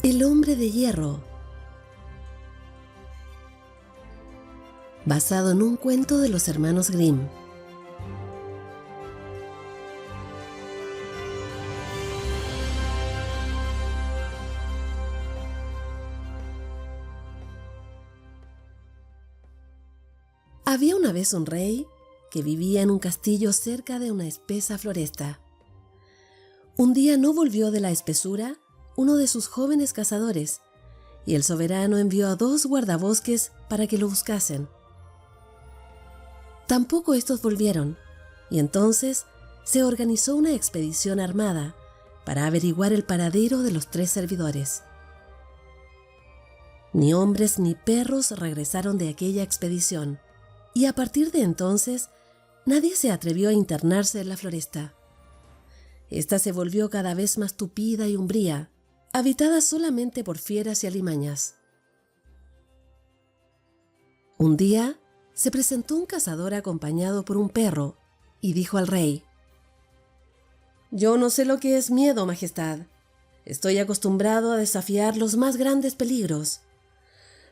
El hombre de hierro, basado en un cuento de los hermanos Grimm. Había una vez un rey que vivía en un castillo cerca de una espesa floresta. Un día no volvió de la espesura uno de sus jóvenes cazadores, y el soberano envió a 2 guardabosques para que lo buscasen. Tampoco estos volvieron, y entonces se organizó una expedición armada para averiguar el paradero de los 3 servidores. Ni hombres ni perros regresaron de aquella expedición, y a partir de entonces nadie se atrevió a internarse en la floresta. Esta se volvió cada vez más tupida y umbría, habitada solamente por fieras y alimañas. Un día se presentó un cazador acompañado por un perro y dijo al rey: «Yo no sé lo que es miedo, Majestad. Estoy acostumbrado a desafiar los más grandes peligros.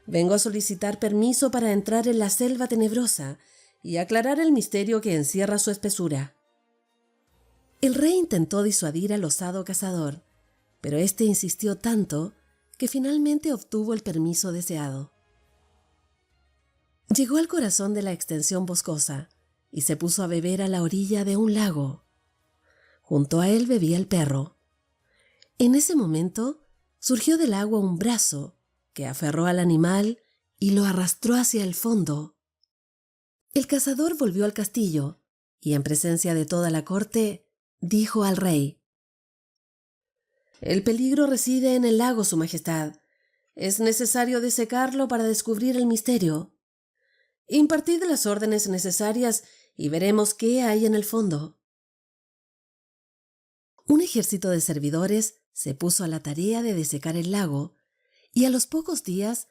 Vengo a solicitar permiso para entrar en la selva tenebrosa y aclarar el misterio que encierra su espesura». El rey intentó disuadir al osado cazador, pero éste insistió tanto que finalmente obtuvo el permiso deseado. Llegó al corazón de la extensión boscosa y se puso a beber a la orilla de un lago. Junto a él bebía el perro. En ese momento surgió del agua un brazo que aferró al animal y lo arrastró hacia el fondo. El cazador volvió al castillo y, en presencia de toda la corte, dijo al rey: «El peligro reside en el lago, Su Majestad. Es necesario desecarlo para descubrir el misterio. Impartid las órdenes necesarias y veremos qué hay en el fondo». Un ejército de servidores se puso a la tarea de desecar el lago, y a los pocos días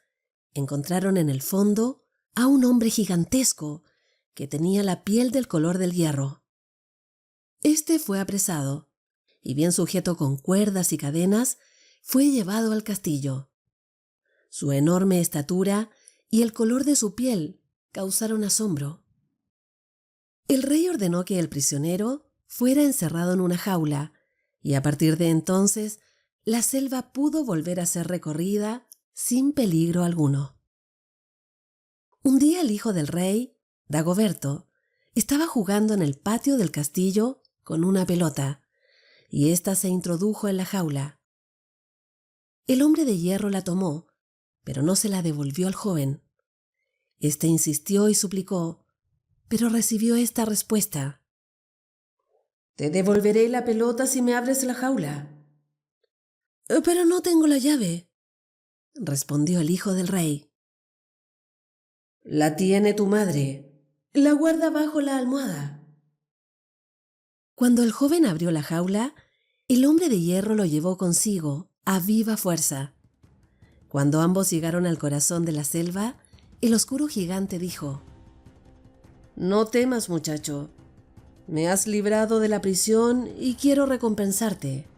encontraron en el fondo a un hombre gigantesco que tenía la piel del color del hierro. Este fue apresado y, bien sujeto con cuerdas y cadenas, fue llevado al castillo. Su enorme estatura y el color de su piel causaron asombro. El rey ordenó que el prisionero fuera encerrado en una jaula, y a partir de entonces la selva pudo volver a ser recorrida sin peligro alguno. Un día el hijo del rey, Dagoberto, estaba jugando en el patio del castillo con una pelota, y ésta se introdujo en la jaula. El hombre de hierro la tomó, pero no se la devolvió al joven. Este insistió y suplicó, pero recibió esta respuesta: «Te devolveré la pelota si me abres la jaula». «Pero no tengo la llave», respondió el hijo del rey. «La tiene tu madre. La guarda bajo la almohada». Cuando el joven abrió la jaula, el hombre de hierro lo llevó consigo a viva fuerza. Cuando ambos llegaron al corazón de la selva, el oscuro gigante dijo: «No temas, muchacho. Me has librado de la prisión y quiero recompensarte.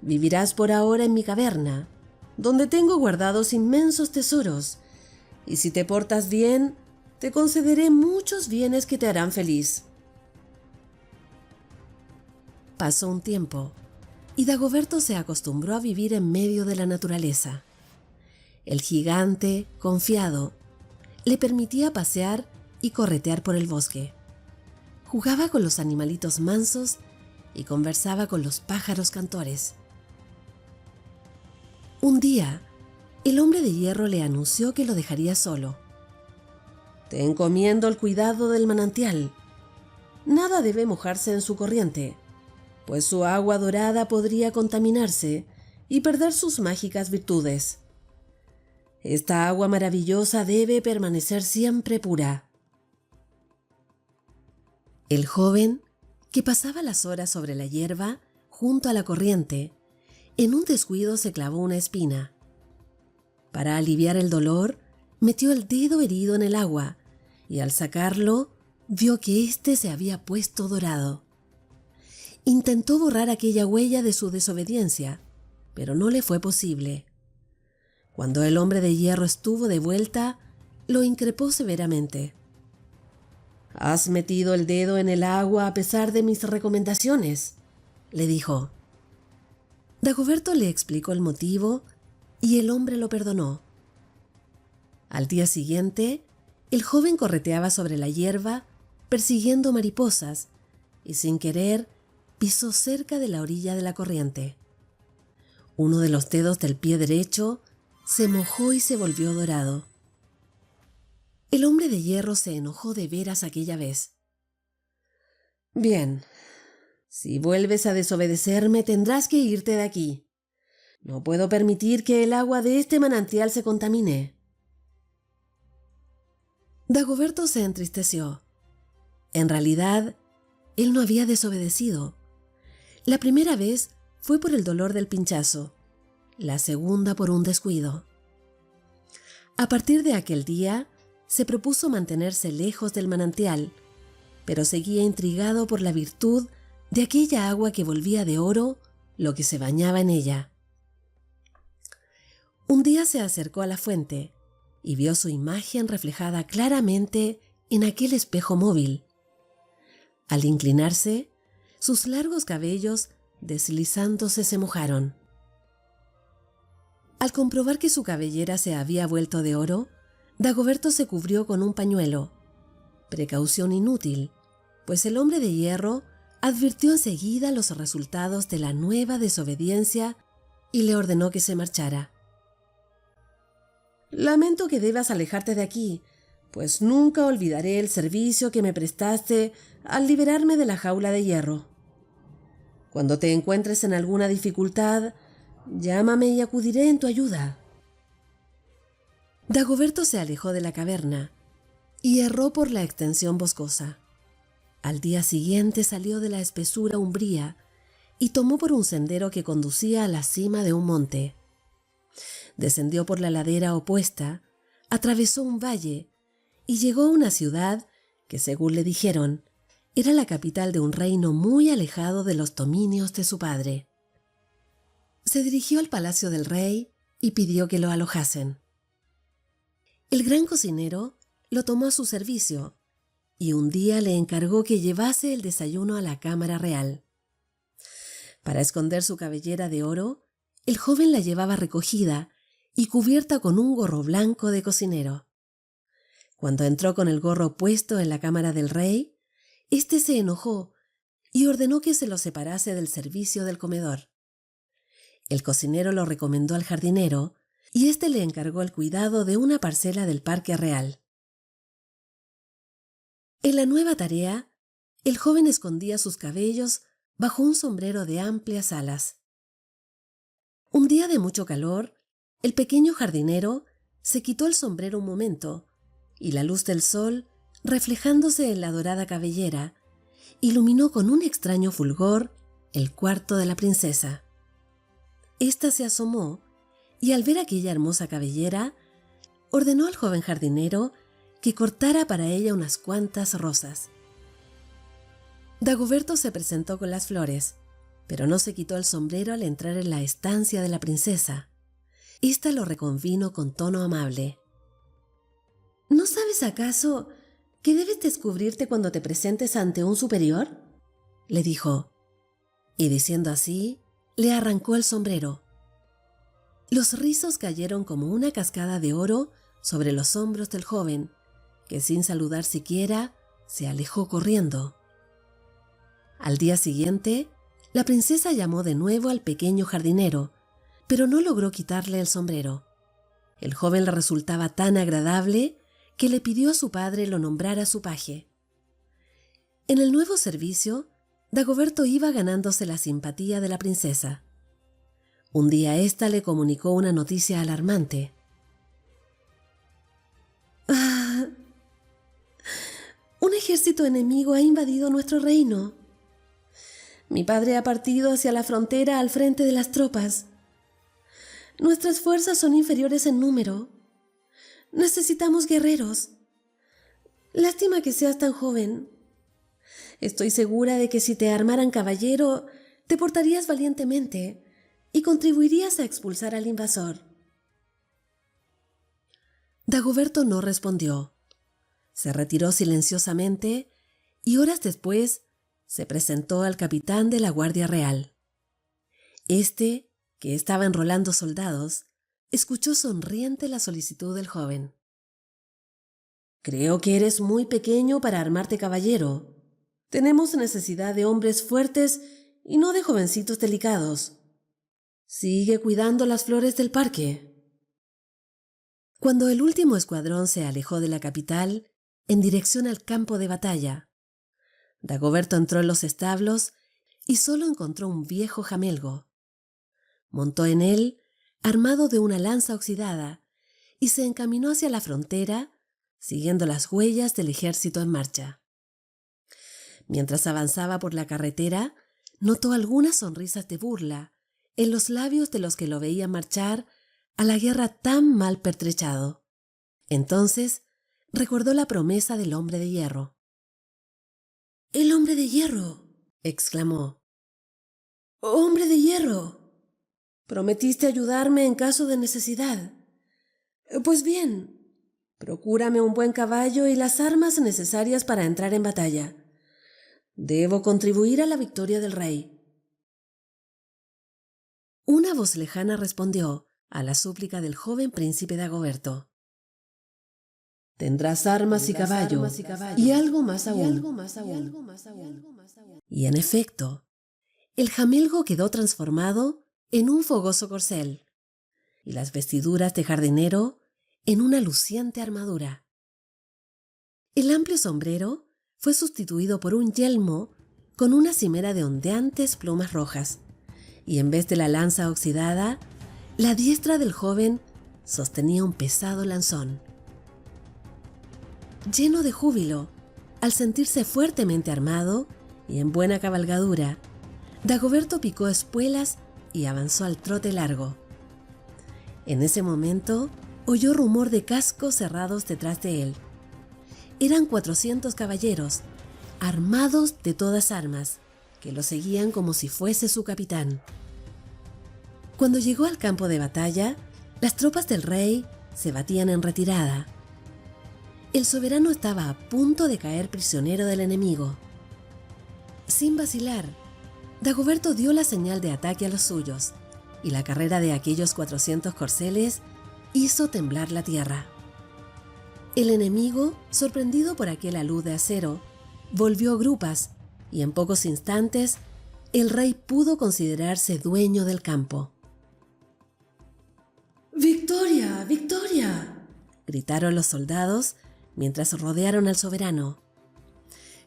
Vivirás por ahora en mi caverna, donde tengo guardados inmensos tesoros, y si te portas bien, te concederé muchos bienes que te harán feliz». Pasó un tiempo, y Dagoberto se acostumbró a vivir en medio de la naturaleza. El gigante, confiado, le permitía pasear y corretear por el bosque. Jugaba con los animalitos mansos y conversaba con los pájaros cantores. Un día, el hombre de hierro le anunció que lo dejaría solo. «Te encomiendo el cuidado del manantial. Nada debe mojarse en su corriente, pues su agua dorada podría contaminarse y perder sus mágicas virtudes. Esta agua maravillosa debe permanecer siempre pura». El joven, que pasaba las horas sobre la hierba junto a la corriente, en un descuido se clavó una espina. Para aliviar el dolor, metió el dedo herido en el agua y, al sacarlo, vio que éste se había puesto dorado. Intentó borrar aquella huella de su desobediencia, pero no le fue posible. Cuando el hombre de hierro estuvo de vuelta, lo increpó severamente. «¿Has metido el dedo en el agua a pesar de mis recomendaciones?», le dijo. Dagoberto le explicó el motivo y el hombre lo perdonó. Al día siguiente, el joven correteaba sobre la hierba, persiguiendo mariposas, y sin querer pisó cerca de la orilla de la corriente. Uno de los dedos del pie derecho se mojó y se volvió dorado. El hombre de hierro se enojó de veras aquella vez. «Bien, si vuelves a desobedecerme tendrás que irte de aquí. No puedo permitir que el agua de este manantial se contamine». Dagoberto se entristeció. En realidad, él no había desobedecido. La primera vez fue por el dolor del pinchazo, la segunda por un descuido. A partir de aquel día, se propuso mantenerse lejos del manantial, pero seguía intrigado por la virtud de aquella agua que volvía de oro lo que se bañaba en ella. Un día se acercó a la fuente y vio su imagen reflejada claramente en aquel espejo móvil. Al inclinarse, sus largos cabellos deslizándose se mojaron. Al comprobar que su cabellera se había vuelto de oro, Dagoberto se cubrió con un pañuelo. Precaución inútil, pues el hombre de hierro advirtió enseguida los resultados de la nueva desobediencia y le ordenó que se marchara. «Lamento que debas alejarte de aquí, pues nunca olvidaré el servicio que me prestaste al liberarme de la jaula de hierro. Cuando te encuentres en alguna dificultad, llámame y acudiré en tu ayuda». Dagoberto se alejó de la caverna y erró por la extensión boscosa. Al día siguiente salió de la espesura umbría y tomó por un sendero que conducía a la cima de un monte. Descendió por la ladera opuesta, atravesó un valle y llegó a una ciudad que, según le dijeron, era la capital de un reino muy alejado de los dominios de su padre. Se dirigió al palacio del rey y pidió que lo alojasen. El gran cocinero lo tomó a su servicio y un día le encargó que llevase el desayuno a la cámara real. Para esconder su cabellera de oro, el joven la llevaba recogida y cubierta con un gorro blanco de cocinero. Cuando entró con el gorro puesto en la cámara del rey, éste se enojó y ordenó que se lo separase del servicio del comedor. El cocinero lo recomendó al jardinero y éste le encargó el cuidado de una parcela del parque real. En la nueva tarea, el joven escondía sus cabellos bajo un sombrero de amplias alas. Un día de mucho calor, el pequeño jardinero se quitó el sombrero un momento y la luz del sol, reflejándose en la dorada cabellera, iluminó con un extraño fulgor el cuarto de la princesa. Ésta se asomó y al ver aquella hermosa cabellera, ordenó al joven jardinero que cortara para ella unas cuantas rosas. Dagoberto se presentó con las flores, pero no se quitó el sombrero al entrar en la estancia de la princesa. Ésta lo reconvino con tono amable. «¿No sabes acaso que debes descubrirte cuando te presentes ante un superior?», le dijo, y diciendo así, le arrancó el sombrero. Los rizos cayeron como una cascada de oro sobre los hombros del joven, que sin saludar siquiera se alejó corriendo. Al día siguiente, la princesa llamó de nuevo al pequeño jardinero, pero no logró quitarle el sombrero. El joven le resultaba tan agradable que le pidió a su padre lo nombrara su paje. En el nuevo servicio, Dagoberto iba ganándose la simpatía de la princesa. Un día ésta le comunicó una noticia alarmante. «¡Ah! Un ejército enemigo ha invadido nuestro reino. Mi padre ha partido hacia la frontera al frente de las tropas. Nuestras fuerzas son inferiores en número. Necesitamos guerreros. Lástima que seas tan joven. Estoy segura de que si te armaran caballero, te portarías valientemente y contribuirías a expulsar al invasor. Dagoberto no respondió. Se retiró silenciosamente y horas después se presentó al capitán de la Guardia Real. Este, que estaba enrolando soldados, escuchó sonriente la solicitud del joven. «Creo que eres muy pequeño para armarte caballero. Tenemos necesidad de hombres fuertes y no de jovencitos delicados. Sigue cuidando las flores del parque». Cuando el último escuadrón se alejó de la capital, en dirección al campo de batalla, Dagoberto entró en los establos y solo encontró un viejo jamelgo. Montó en él, armado de una lanza oxidada, y se encaminó hacia la frontera, siguiendo las huellas del ejército en marcha. Mientras avanzaba por la carretera, notó algunas sonrisas de burla en los labios de los que lo veían marchar a la guerra tan mal pertrechado. Entonces recordó la promesa del hombre de hierro. «¡El hombre de hierro!», exclamó. «¡Hombre de hierro! Prometiste ayudarme en caso de necesidad. Pues bien, procúrame un buen caballo y las armas necesarias para entrar en batalla. Debo contribuir a la victoria del rey». Una voz lejana respondió a la súplica del joven príncipe Dagoberto. «Tendrás armas y caballo, y algo más aún». Y en efecto, el jamelgo quedó transformado en un fogoso corcel, y las vestiduras de jardinero en una luciente armadura. El amplio sombrero fue sustituido por un yelmo con una cimera de ondeantes plumas rojas, y en vez de la lanza oxidada, la diestra del joven sostenía un pesado lanzón. Lleno de júbilo, al sentirse fuertemente armado y en buena cabalgadura, Dagoberto picó espuelas y avanzó al trote largo. En ese momento, oyó rumor de cascos cerrados detrás de él. Eran 400 caballeros, armados de todas armas, que lo seguían como si fuese su capitán. Cuando llegó al campo de batalla, las tropas del rey se batían en retirada. El soberano estaba a punto de caer prisionero del enemigo. Sin vacilar, Dagoberto dio la señal de ataque a los suyos, y la carrera de aquellos 400 corceles hizo temblar la tierra. El enemigo, sorprendido por aquel alud de acero, volvió grupas, y en pocos instantes el rey pudo considerarse dueño del campo. «¡Victoria! ¡Victoria!», gritaron los soldados mientras rodearon al soberano.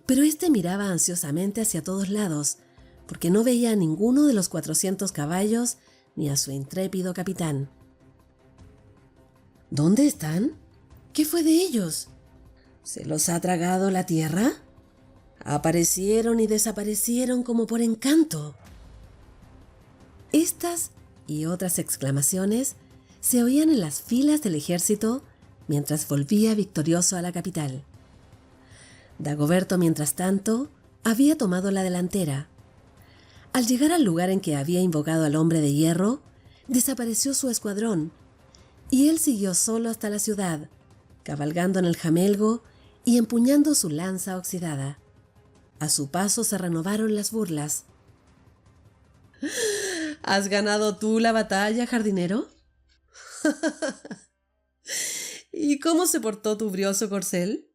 Pero éste miraba ansiosamente hacia todos lados, porque no veía a ninguno de los 400 caballos ni a su intrépido capitán. «¿Dónde están? ¿Qué fue de ellos? ¿Se los ha tragado la tierra? Aparecieron y desaparecieron como por encanto». Estas y otras exclamaciones se oían en las filas del ejército mientras volvía victorioso a la capital. Dagoberto, mientras tanto, había tomado la delantera. Al llegar al lugar en que había invocado al hombre de hierro, desapareció su escuadrón, y él siguió solo hasta la ciudad, cabalgando en el jamelgo y empuñando su lanza oxidada. A su paso se renovaron las burlas. «¿Has ganado tú la batalla, jardinero? ¿Y cómo se portó tu brioso corcel?».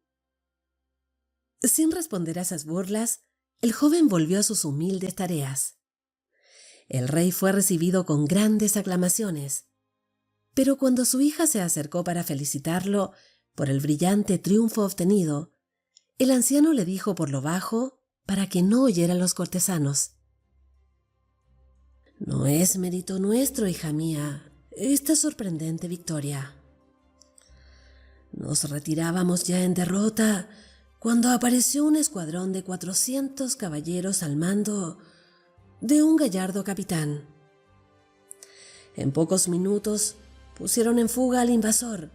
Sin responder a esas burlas, el joven volvió a sus humildes tareas. El rey fue recibido con grandes aclamaciones, pero cuando su hija se acercó para felicitarlo por el brillante triunfo obtenido, el anciano le dijo por lo bajo para que no oyeran los cortesanos: «No es mérito nuestro, hija mía, esta sorprendente victoria. Nos retirábamos ya en derrota cuando apareció un escuadrón de 400 caballeros al mando de un gallardo capitán. En pocos minutos pusieron en fuga al invasor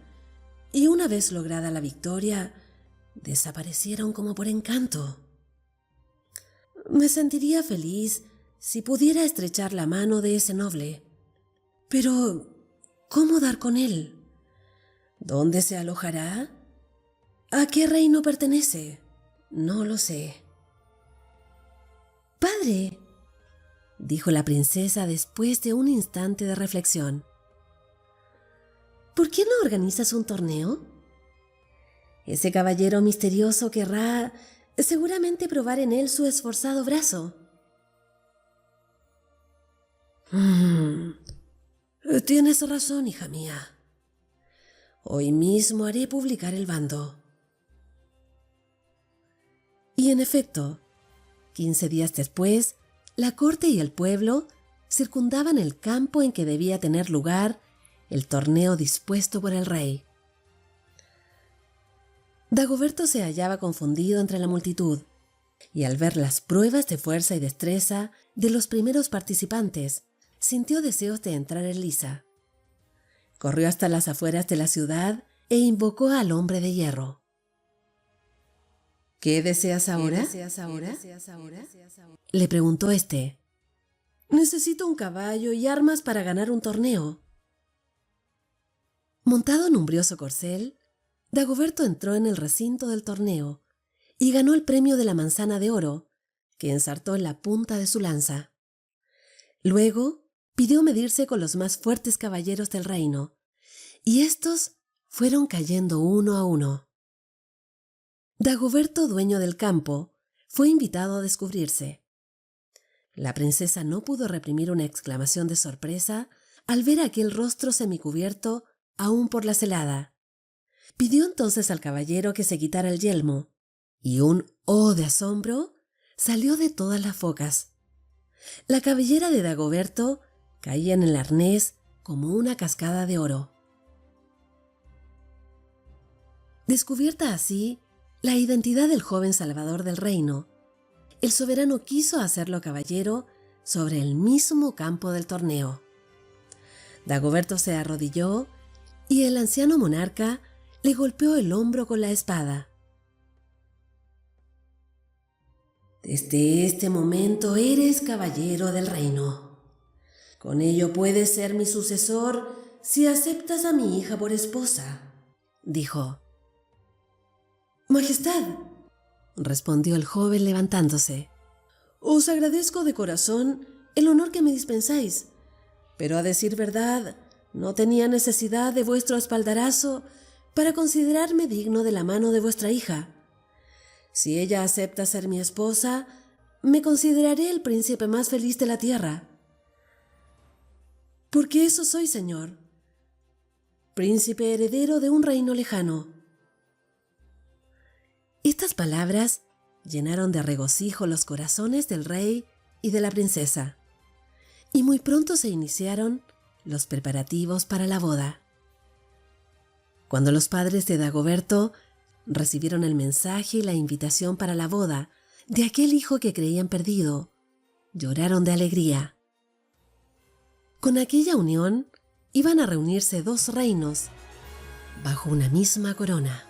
y una vez lograda la victoria, desaparecieron como por encanto. Me sentiría feliz si pudiera estrechar la mano de ese noble, Pero, ¿cómo dar con él? ¿Dónde se alojará? ¿A qué reino pertenece? No lo sé. Padre, dijo la princesa después de un instante de reflexión, ¿por qué no organizas un torneo? Ese caballero misterioso querrá seguramente probar en él su esforzado brazo. Tienes razón, hija mía. Hoy mismo haré publicar el bando. Y en efecto, 15 días después, la corte y el pueblo circundaban el campo en que debía tener lugar el torneo dispuesto por el rey. Dagoberto se hallaba confundido entre la multitud, y al ver las pruebas de fuerza y destreza de los primeros participantes, sintió deseos de entrar en liza. Corrió hasta las afueras de la ciudad e invocó al hombre de hierro. ¿Qué deseas ahora? Le preguntó éste. Necesito un caballo y armas para ganar un torneo. Montado en un brioso corcel, Dagoberto entró en el recinto del torneo y ganó el premio de la manzana de oro, que ensartó en la punta de su lanza. Luego pidió medirse con los más fuertes caballeros del reino, y éstos fueron cayendo uno a uno. Dagoberto, dueño del campo, fue invitado a descubrirse. La princesa no pudo reprimir una exclamación de sorpresa al ver aquel rostro semicubierto aún por la celada. Pidió entonces al caballero que se quitara el yelmo, y un «oh» de asombro salió de todas las focas. La cabellera de Dagoberto caía en el arnés como una cascada de oro. Descubierta así la identidad del joven salvador del reino, el soberano quiso hacerlo caballero sobre el mismo campo del torneo. Dagoberto se arrodilló y el anciano monarca le golpeó el hombro con la espada. Desde este momento eres caballero del reino. Con ello puedes ser mi sucesor si aceptas a mi hija por esposa, dijo. Majestad, respondió el joven levantándose, os agradezco de corazón el honor que me dispensáis, pero a decir verdad, no tenía necesidad de vuestro espaldarazo para considerarme digno de la mano de vuestra hija. Si ella acepta ser mi esposa, me consideraré el príncipe más feliz de la tierra. Porque eso soy, señor, príncipe heredero de un reino lejano. Estas palabras llenaron de regocijo los corazones del rey y de la princesa, y muy pronto se iniciaron los preparativos para la boda. Cuando los padres de Dagoberto recibieron el mensaje y la invitación para la boda de aquel hijo que creían perdido, lloraron de alegría. Con aquella unión iban a reunirse dos reinos bajo una misma corona.